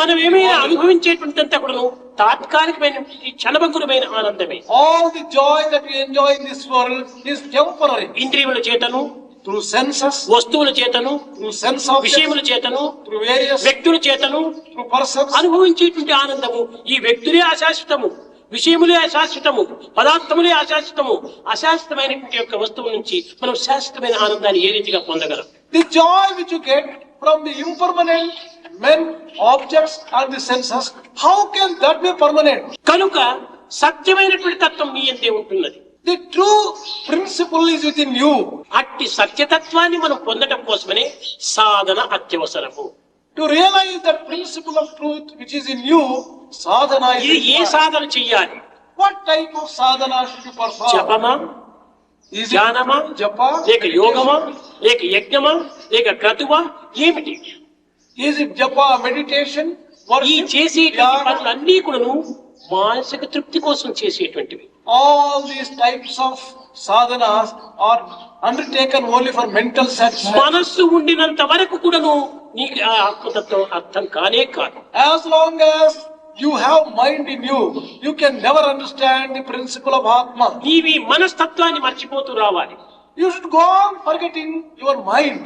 మనం ఏమైనా అనుభవించేటువంటింతా కూడాను తాత్కాలికమైన క్షణభంగురమైన ఆనందమే. All the joy that we enjoy in this world is temporary. ఇంద్రియముల చేతను, Through senses, వస్తువుల చేతను, through sense objects, విషయముల చేతను, through various, వ్యక్తుల చేతను through persons. అనుభవించేటువంటి ఆనందము ఈ వ్యక్తులే అశాశ్వతము, విషయములే అశాశ్వతము, పదార్థములే అశాశ్వతము. అశాశ్వతమైనటువంటి యొక్క వస్తువు నుంచి మనం శాశ్వతమైన ఆనందాన్ని ఏ రీతిగా పొందగలం? The joy which you get from the impermanent men, objects and the senses, how can that be permanent? కనుక సత్యమైనటువంటి తత్వం నీ యందే ఉంటున్నది. The true principle is within you. అట్టి సత్యతత్వాన్ని మనం పొందడం కోసమనే సాధన అత్యవసరము. To realize that principle of truth which is in you, sadhana is ఇది ఏ required. సాధన చెయ్యాలి? What type of sadhana should you perform? జపమా, Is it ధ్యానమా, japa? లేక యోగమా, లేక యజ్ఞమా, లేక క్రతువా, ఏమిటి? Is it japa, meditation? ఈ Worship? చేసేటువంటి Dhyana? పనులన్నీ కూడాను మానసిక తృప్తి కోసం చేసేటువంటివి. All these types of sadhanas are undertaken only for mental satisfaction. మనస్సు ఉండినంత వరకు కూడాను నీకు ఆ ఆత్మతత్వం అర్థం కానే కాదు. As long as you have mind in you, you can never understand the principle of Atma. నీవి మనస్తత్వాన్ని మర్చిపోతూ రావాలి. You should go on forgetting your mind.